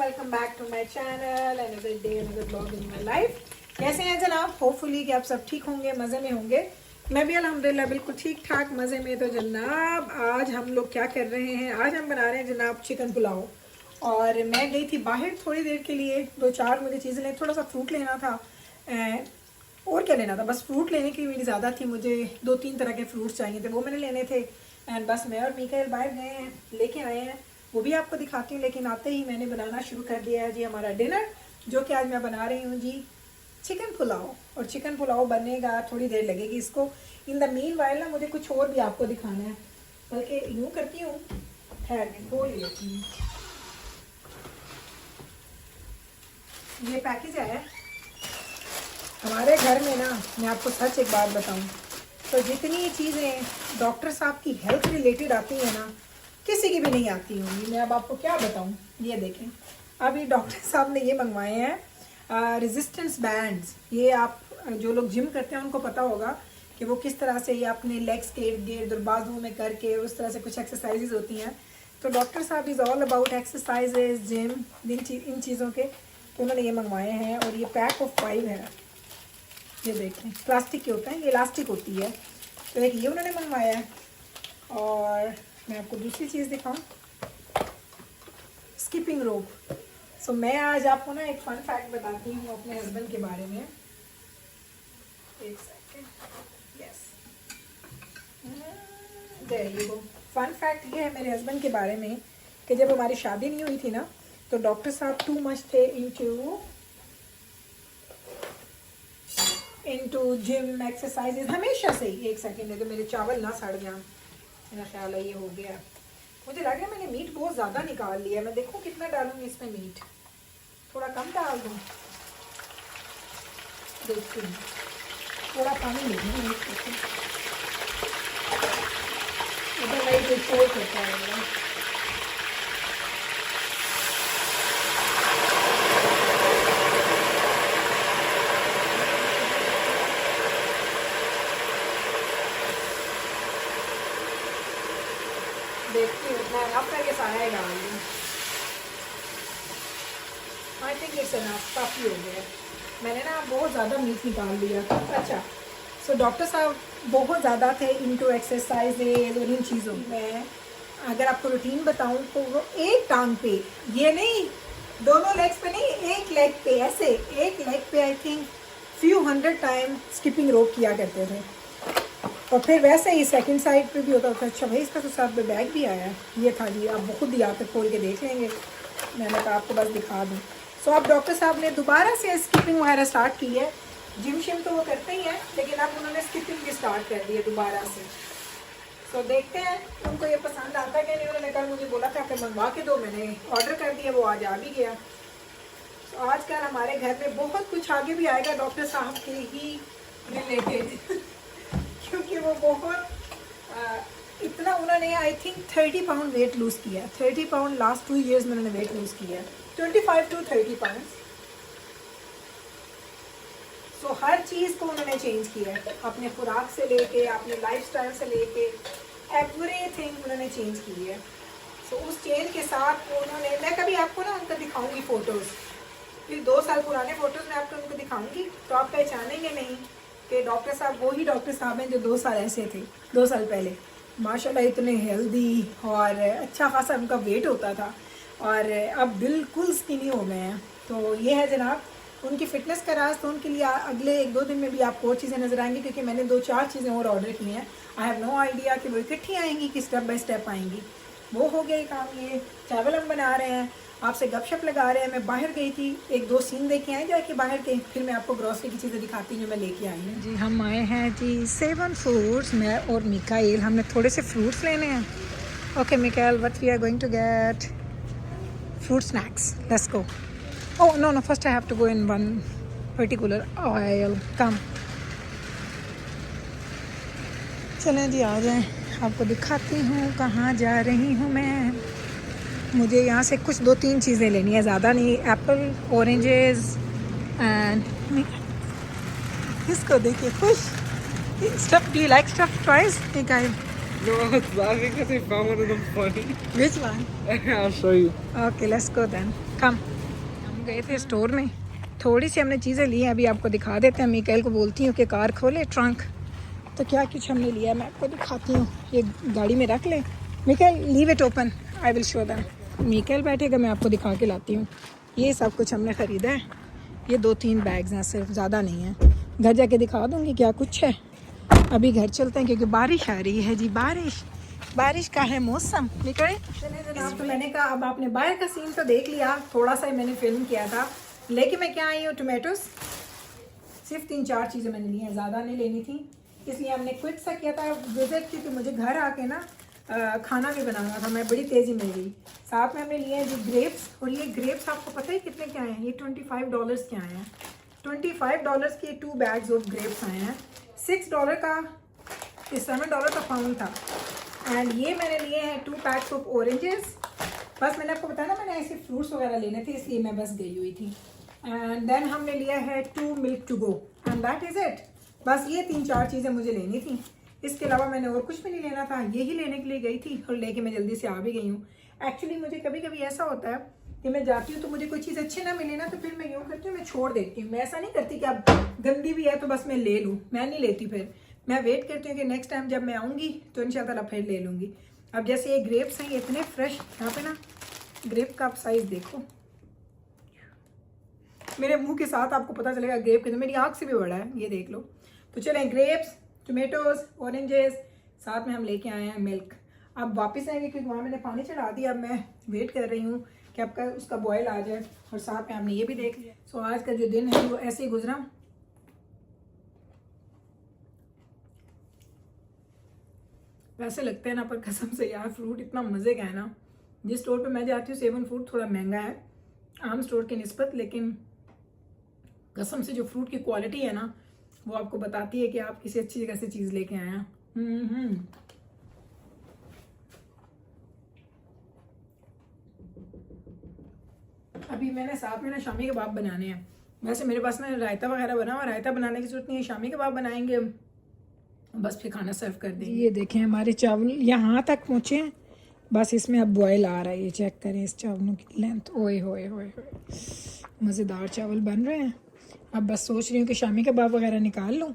Welcome back to my channel another day another blog in my life. कैसे हैं जनाब? Hopefully कि आप सब ठीक होंगे, मज़े में होंगे। मैं भी अल्हम्दुलिल्लाह बिल्कुल ठीक ठाक मज़े में। तो जनाब आज हम लोग क्या कर रहे हैं? आज हम बना रहे हैं जनाब चिकन पुलाव। और मैं गई थी बाहर थोड़ी देर के लिए, 2-4 मुझे चीज़ें लेनी, थोड़ा सा फ्रूट लेना था। और क्या लेना था, बस फ्रूट लेने की मेरी ज़्यादा थी, मुझे 2-3 तरह के फ्रूट्स चाहिए थे, वो मैंने लेने थे। एंड बस मैं और मीकाएल बाहर गए हैं, लेके आए हैं, वो भी आपको दिखाती हूँ। लेकिन आते ही मैंने बनाना शुरू कर दिया है जी हमारा डिनर, जो कि आज मैं बना रही हूँ जी चिकन पुलाव। और चिकन पुलाव बनेगा, थोड़ी देर लगेगी इसको। इन द मीन वाइल ना मुझे कुछ और भी आपको दिखाना है, बल्कि यूँ करती हूँ, खैर मैं खोल लेती हूँ। ये पैकेज है हमारे घर में ना, मैं आपको सच एक बात बताऊं तो जितनी चीज़ें डॉक्टर साहब की हेल्थ रिलेटेड आती है ना, किसी की भी नहीं आती होंगी। मैं अब आपको क्या बताऊं, ये देखें, अभी डॉक्टर साहब ने ये मंगवाए हैं रेजिस्टेंस बैंड्स। ये आप जो लोग जिम करते हैं उनको पता होगा कि वो किस तरह से ये अपने लेग्स के इर्द गिर्द और बाजुओं में करके उस तरह से कुछ एक्सरसाइजेज होती हैं। तो डॉक्टर साहब is all about exercises, gym, इन चीज़ों के। तो उन्होंने ये मंगवाए हैं और ये पैक ऑफ 5 है। ये देखें, प्लास्टिक के होते हैं, ये इलास्टिक होती है। तो एक ये उन्होंने मंगवाया है। और मैं आपको दूसरी चीज़ दिखाऊं, स्किपिंग रोप। सो मैं आज आपको ना एक फन फैक्ट बताती हूँ अपने हस्बैंड के बारे में। एक second, yes, there you go. Fun fact ये है मेरे हस्बैंड के बारे में कि जब हमारी शादी नहीं हुई थी ना, तो डॉक्टर साहब टू मच थे इनटू जिम एक्सरसाइजेज हमेशा से ही। एक सेकेंड है तो मेरे चावल ना सड़ जाए, मेरा ख्याल है ये हो गया। मुझे लग रहा है मैंने मीट बहुत ज़्यादा निकाल लिया। मैं देखूँ कितना डालूंगी इसमें मीट, थोड़ा कम डाल दूँ, देखती हूँ, थोड़ा पानी ले लूँ मीट को। उधर वही कुछ शोर करता है। देखती हूँ इतना आप करके सारा ही डाल दूँ। आई थिंक इट्स एनफ, काफ़ी हो गया। मैंने ना बहुत ज़्यादा मीट निकाल लिया। अच्छा, सो डॉक्टर साहब बहुत ज़्यादा थे इनटू एक्सरसाइजेज और इन चीज़ों में। अगर आपको रूटीन बताऊँ तो वो एक टांग पे, ये नहीं दोनों लेग्स पे नहीं, एक लेग पे, ऐसे एक लेग पे I think few 100 time skipping rope किया करते थे। और फिर वैसे ही सेकंड साइड पे भी होता था। अच्छा भाई, इसका तो साथ में बैग भी आया है। ये था जी, आप खुद ही आकर खोल के देख लेंगे, मैंने कहा आपको बस दिखा दूँ। सो अब डॉक्टर साहब ने दोबारा से स्किपिंग वगैरह स्टार्ट की है। जिम शिम तो वो करते ही हैं, लेकिन अब उन्होंने स्किपिंग भी स्टार्ट कर दी है दोबारा से। सो देखते हैं उनको ये पसंद आता है कि नहीं। उन्होंने कल मुझे बोला था कि मंगवा के दो, मैंने ऑर्डर कर दिया, वो आज आ भी गया। तो आजकल हमारे घर में बहुत कुछ आगे भी आएगा डॉक्टर साहब के ही रिलेटेड क्योंकि वो बहुत इतना उन्होंने I think 30 pound weight lose किया। 30 पाउंड लास्ट 2 ईयर्स में उन्होंने वेट लूज़ किया, 25 to 30 पाउंड। सो हर चीज़ को उन्होंने चेंज किया है, अपने खुराक से लेके, अपने लाइफस्टाइल से लेके, एवरीथिंग उन्होंने चेंज की है। सो उस चेंज के साथ उन्होंने, मैं कभी आपको ना उनका दिखाऊंगी फ़ोटोज़, फिर 2 साल पुराने फ़ोटोज़ मैं आपको उनको दिखाऊंगी, तो आप पहचानेंगे नहीं कि डॉक्टर साहब वही डॉक्टर साहब हैं जो 2 साल ऐसे थे, 2 साल पहले। माशाल्लाह इतने हेल्दी और अच्छा खासा उनका वेट होता था, और अब बिल्कुल स्किनी हो गए हैं। तो ये है जनाब उनकी फ़िटनेस का राज। तो उनके लिए अगले 1-2 दिन में भी आपको और चीज़ें नज़र आएंगी, क्योंकि मैंने 2-4 चीज़ें और ऑर्डर की हैं। आई हैव नो आइडिया कि वो इकट्ठी आएंगी कि स्टेप बाय स्टेप आएंगी। वो हो गया काम, ये चावल हम बना रहे हैं, आपसे गपशप लगा रहे हैं। मैं बाहर गई थी, 1-2 सीन देखे आए जाके बाहर के, फिर मैं आपको ग्रॉसरी की चीज़ें दिखाती हूँ जो मैं लेके आई हूँ। जी हम आए हैं जी 7 फ्रूट्स, मैं और मिकाएल, हमने थोड़े से फ्रूट्स लेने हैं। Okay Mikael, what we are going to get? Fruit snacks, let's go. Oh no, first I have to go in one particular aisle. Come, चलें जी, आ जाएं, आपको दिखाती हूँ कहाँ जा रही हूँ मैं। मुझे यहाँ से कुछ 2-3 चीज़ें लेनी है, ज़्यादा नहीं। एप्पल, ऑरेंजेस एंड, इसको देखिए खुश। Stuff, do you like stuff toys? Mikhail? No, I was laughing because I found one of them funny. Which one? I'll show you. Okay, let's go then. कम हम गए थे स्टोर में, थोड़ी सी हमने चीज़ें ली हैं, अभी आपको दिखा देते हैं। मिकाइल को बोलती हूँ कि कार खोले ट्रंक, तो क्या कुछ हमने लिया मैं आपको दिखाती हूँ। ये गाड़ी में रख ले Mikail, leave it open, I will show them. Mikail बैठेगा, मैं आपको दिखा के लाती हूँ। ये सब कुछ हमने ख़रीदा है, ये 2-3 बैग्स हैं सिर्फ, ज़्यादा नहीं है। घर जाके दिखा दूँगी क्या कुछ है। अभी घर चलते हैं क्योंकि बारिश आ रही है जी, बारिश का है मौसम। निकले जनाब, तो मैंने कहा अब आपने बाहर का सीन तो देख लिया, थोड़ा सा मैंने फिल्म किया था। लेके मैं क्या आई हूँ, टोमेटोज, सिर्फ 3-4 चीज़ें मैंने ली हैं, ज़्यादा नहीं लेनी थी, इसलिए हमने क्विक सा किया था विजिट, क्योंकि मुझे घर आके ना खाना भी बनाना था, मैं बड़ी तेज़ी में गई। साथ में हमने लिए हैं जी ग्रेप्स, और ये ग्रेप्स आपको पता है कितने के आए हैं, ये $25 के आए हैं। $25 के 2 बैग्स ऑफ ग्रेप्स आए हैं। $6 का, $7 का पाउंड था। एंड ये मैंने लिए हैं 2 पैक्स ऑफ ऑरेंजेस। बस मैंने आपको बताया ना मैंने ऐसे फ्रूट्स वगैरह लेने थे, इसलिए मैं बस गई हुई थी। एंड देन हमने लिया है 2 milk to go, and that is it. बस ये 3-4 चीज़ें मुझे लेनी थी, इसके अलावा मैंने और कुछ भी नहीं लेना था, यही लेने के लिए गई थी और लेके मैं जल्दी से आ भी गई हूँ। एक्चुअली मुझे कभी कभी ऐसा होता है कि मैं जाती हूँ तो मुझे कोई चीज़ अच्छी ना मिले ना, तो फिर मैं यूँ करती हूँ, मैं छोड़ देती हूँ। मैं ऐसा नहीं करती कि अब गंदी भी है तो बस मैं ले लूँ, मैं नहीं लेती। फिर मैं वेट करती हूँ कि नेक्स्ट टाइम जब मैं आऊँगी तो इंशाल्लाह फिर ले लूँगी। अब जैसे ये ग्रेप्स हैं, ये इतने फ्रेश, यहाँ पे ना ग्रेप का आप साइज़ देखो, मेरे मुंह के साथ आपको पता चलेगा ग्रेप कितना, मेरी आँख से भी बड़ा है, ये देख लो। तो चलें, ग्रेप्स, टोमेटोज, ऑरेंजेस, साथ में हम लेके आए हैं मिल्क। अब वापस आएंगे क्योंकि वहाँ मैंने पानी चढ़ा दिया, अब मैं वेट कर रही हूँ कि आपका उसका बॉयल आ जाए, और साथ में हमने ये भी देख लिया। सो आज का जो दिन है वो ऐसे ही गुजरा। वैसे लगते हैं ना, पर कसम से यार फ्रूट इतना मज़े का है ना। जिस स्टोर पे मैं जाती हूँ सेवन फ्रूट थोड़ा महंगा है आम स्टोर की निस्बत, लेकिन कसम से जो फ्रूट की क्वालिटी है ना वो आपको बताती है कि आप किसी अच्छी जगह से चीज़ लेके आए हैं। अभी मैंने साथ में ना शामी कबाब बनाने हैं। वैसे मेरे पास ना रायता वगैरह बना हुआ, रायता बनाने की जरूरत नहीं है, शामी कबाब बनाएंगे बस, फिर खाना सर्व कर देंगे। ये देखें हमारे चावल यहाँ तक पहुँचे हैं, बस इसमें अब बॉयल आ रहा है, ये चेक करें इस चावलों की लेंथ, ओए होए होए होए, मज़ेदार चावल बन रहे हैं। अब बस सोच रही हूँ कि शामी कबाब वगैरह निकाल लूँ,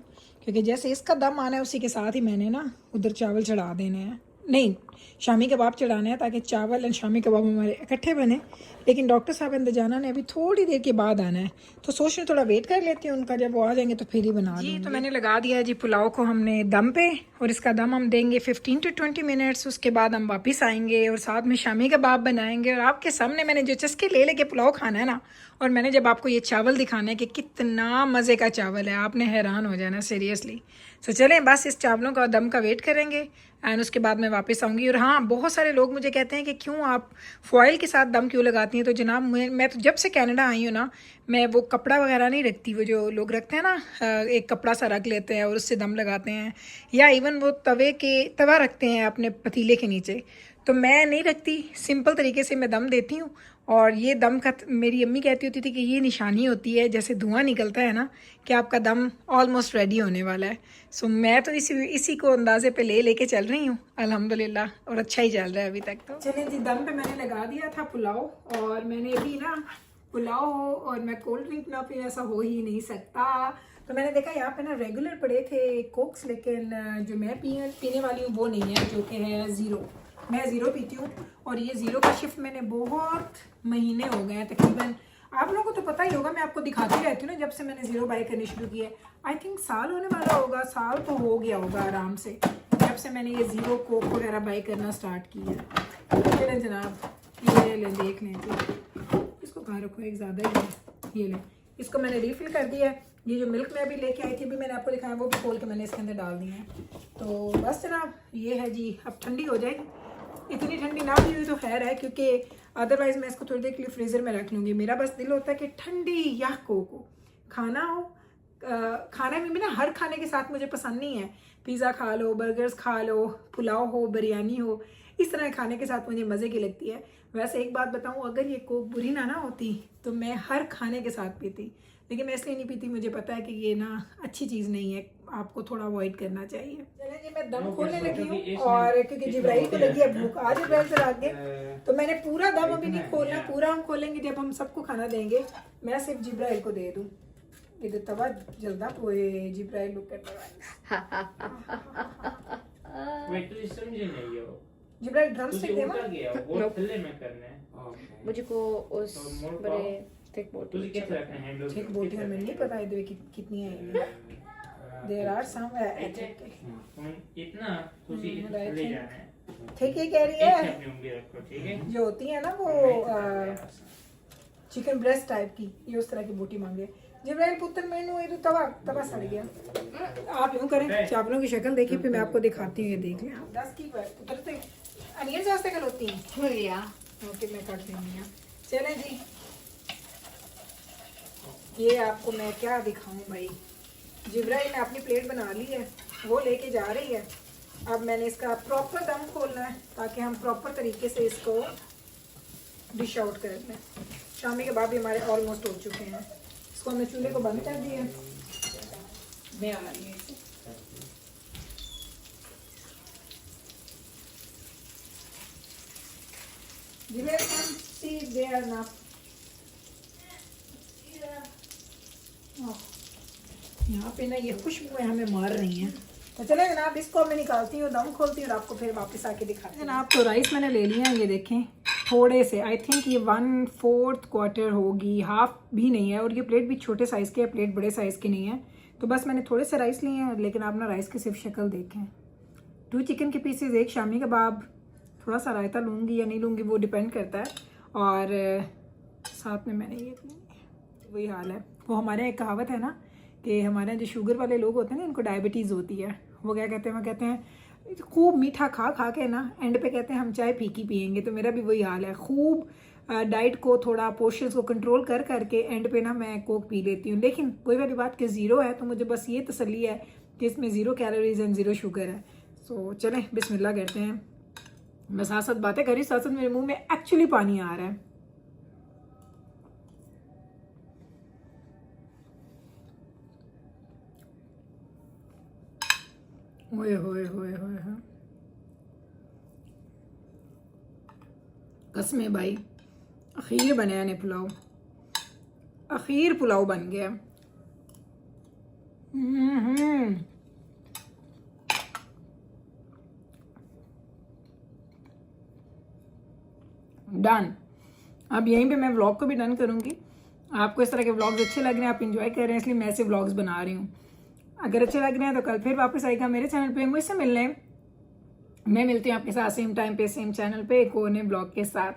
क्योंकि जैसे इसका दम आना है उसी के साथ ही मैंने ना उधर चावल चढ़ा देने हैं, नहीं शामी कबाब चढ़ाने हैं, ताकि चावल एंड शामी कबाब हमारे इकट्ठे बने। लेकिन डॉक्टर साहब इंतजाना ने अभी थोड़ी देर के बाद आना है, तो सोच रही थोड़ा वेट कर लेती हूँ उनका, जब वो आ जाएंगे तो फिर ही बना दूँगी। तो मैंने लगा दिया जी पुलाव को हमने दम पे, और इसका दम हम देंगे 15 to 20 मिनट्स। उसके बाद हम वापस आएंगे और साथ में शामी कबाब बनाएंगे, और आपके सामने मैंने जो चस्के ले लेके पुलाव खाना है ना, और मैंने जब आपको ये चावल दिखाना है कि कितना मज़े का चावल है, आपने हैरान हो जाना सीरियसली। तो चलें बस इस चावलों का दम का वेट करेंगे, एंड उसके बाद मैं वापस आऊँगी। और हाँ, बहुत सारे लोग मुझे कहते हैं कि क्यों आप फॉइल के साथ दम क्यों लगाती हैं। तो जनाब मैं तो जब से कनाडा आई हूँ ना, मैं वो कपड़ा वगैरह नहीं रखती, वो जो लोग रखते हैं ना, एक कपड़ा सा रख लेते हैं और उससे दम लगाते हैं, या इवन वो तवा रखते हैं अपने पतीले के नीचे, तो मैं नहीं रखती, सिंपल तरीके से मैं दम देती हूँ। और ये दम का मेरी अम्मी कहती होती थी कि ये निशानी होती है, जैसे धुआं निकलता है ना, कि आपका दम ऑलमोस्ट रेडी होने वाला है। सो मैं तो इसी को अंदाजे पे लेके चल रही हूँ अल्हम्दुलिल्लाह, और अच्छा ही चल रहा है अभी तक। तो चलिए जी, दम पे मैंने लगा दिया था पुलाव, और मैंने अभी ना पुलाव हो और मैं कोल्ड ड्रिंक ना पी, ऐसा हो ही नहीं सकता। तो मैंने देखा यहाँ पे ना रेगुलर पड़े थे कोक्स, लेकिन जो मैं पीने वाली हूँ वो नहीं है, जो कि है ज़ीरो। मैं ज़ीरो पीती हूँ, और ये ज़ीरो का शिफ्ट मैंने बहुत महीने हो गए हैं तकरीबन। आप लोगों को तो पता ही होगा, मैं आपको दिखाती रहती हूँ ना, जब से मैंने ज़ीरो बाई करनी शुरू की है, आई थिंक साल होने वाला होगा, साल तो हो गया होगा आराम से, जब से मैंने ये ज़ीरो कोक वगैरह बाई करना स्टार्ट किया है। चलें जनाब, ये लें, देख लें जी, इसको कहाँ रखो, एक ज़्यादा ही है, ये लें, इसको मैंने रिफ़िल कर दिया है। ये जो मिल्क मैं अभी लेके आई थी, अभी मैंने आपको दिखाया, वो भी खोल के मैंने इसके अंदर डाल दिया है। तो बस जनाब ये है जी, अब ठंडी हो जाएगी, इतनी ठंडी ना भी हुई तो खैर है, क्योंकि अदरवाइज़ मैं इसको थोड़ी देर के लिए फ्रीज़र में रख लूँगी। मेरा बस दिल होता है कि ठंडी या कोक हो, खाना हो। खाने में भी ना हर खाने के साथ मुझे पसंद नहीं है, पिज़्ज़ा खा लो, बर्गर्स खा लो, पुलाव हो, बिरयानी हो, इस तरह खाने के साथ मुझे मज़े की लगती है। वैसे एक बात बताऊँ, अगर ये कोक बुरी ना होती तो मैं हर खाने के साथ पीती, लेकिन मैं इसलिए नहीं पीती, मुझे पता है कि ये ना अच्छी चीज़ नहीं है, आपको थोड़ा अवॉइड करना चाहिए। चलिए जी, मैं दम खोलने लगी हूँ, और क्योंकि जिब्राइल को लगी है भूख, आज जिब्राइल से आगे, तो मैंने पूरा दम अभी नहीं खोलना, पूरा हम खोलेंगे जब हम सबको खाना देंगे। मैं सिर्फ जिब्राइल को दे दूँ। ಇದು ತವ ಜಲ್ದಾ ಪೋಯೆ जिब्राइल लुक करने वाली। मैं तुझे समझे नहीं हो। जिब्राइल ड्रम तुझे स्टिक देवा उल्टा गया, वो थल्ले में करना है। मुझे को उस बड़े थिक बोटी तुझे कैसे रखना है हैंडल? ठीक बोटी में नहीं पता है दे कितनी है। देयर आर सम इतना तुझे ले जाना है। ठीक है, कह रही है अपनी उंगली रखो, ठीक है? जो होती है ना वो चिकन ब्रेस्ट टाइप की, ये उस तरह की बोटी मांगे। जिब्राइल पुत्र मैंने ये तो तवा सड़ गया। आप यूँ करें, चावलों की शक्ल देखिए, फिर मैं आपको दिखाती हूँ, ये देख लें आप। 10 की पुत्र से अनियन से कल होती हैं। भैया ओके, मैं काट लेंगी यहाँ। चलें जी, ये आपको मैं क्या दिखाऊं भाई। जिब्राइल ने अपनी प्लेट बना ली है, वो लेके जा रही है। अब मैंने इसका प्रॉपर दम खोलना है ताकि हम प्रॉपर तरीके से इसको डिश आउट कर लें। शामी के बाद भी हमारे ऑलमोस्ट हो चुके हैं। इसको हमने चूल्हे को बंद कर दिया। मैं आ रही हूँ। जिब्राइल can see there now. यहाँ पे ना ये खुशबुएं हमें मार रही हैं। तो चले जनाब, इसको मैं निकालती हूँ, दम खोलती हूँ और आपको फिर वापस आके दिखाती हूँ। जनाब तो राइस मैंने ले लिया, ये देखें थोड़े से, आई थिंक ये 1/4 क्वार्टर होगी, हाफ भी नहीं है। और ये प्लेट भी छोटे साइज़ की है, प्लेट बड़े साइज़ की नहीं है। तो बस मैंने थोड़े से राइस लिए हैं, लेकिन आप ना राइस की सिर्फ शक्ल देखें। 2 चिकन के पीसेज, 1 शामी कबाब, थोड़ा सा रायता लूँगी या नहीं लूँगी वो डिपेंड करता है। और साथ में मैंने ये वही हाल है। वो हमारे यहाँ एक कहावत है ना कि हमारे यहाँ जो शुगर वाले लोग होते हैं ना, इनको डायबिटीज़ होती है। वो क्या कहते हैं, वो कहते हैं खूब मीठा खा खा के ना एंड पे कहते हैं हम चाय फीकी पियेंगे। तो मेरा भी वही हाल है, खूब डाइट को थोड़ा पोर्शंस को कंट्रोल कर करके एंड पे ना मैं कोक पी लेती हूँ। लेकिन वही वाली बात कि ज़ीरो है, तो मुझे बस ये तसल्ली है कि इसमें 0 कैलोरीज एंड 0 शुगर है। सो चलें बिस्मिल्लाह करते हैं। मैं साथ साथ बातें करी, साथ साथ मेरे मुंह में एक्चुअली पानी आ रहा है। ओए होए होए होए होए, कसमें भाई, आखिर बनाया ने पुलाव, आखिर पुलाव बन गया। डन। अब यहीं पे मैं व्लॉग को भी डन करूँगी। आपको इस तरह के व्लॉग्स अच्छे लग रहे हैं, आप इंजॉय कर रहे हैं, इसलिए मैं ऐसे व्लॉग्स बना रही हूँ। अगर अच्छे लग रहे हैं तो कल फिर वापस आएगा मेरे चैनल पे मुझसे मिलने। मैं मिलती हूँ आपके साथ सेम टाइम पे सेम चैनल पे एक और नए ब्लॉग के साथ।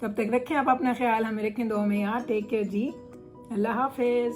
तब तक रखें आप अपना ख्याल, हमें रखें दुआ में यार। टेक केयर जी, अल्लाह हाफिज़।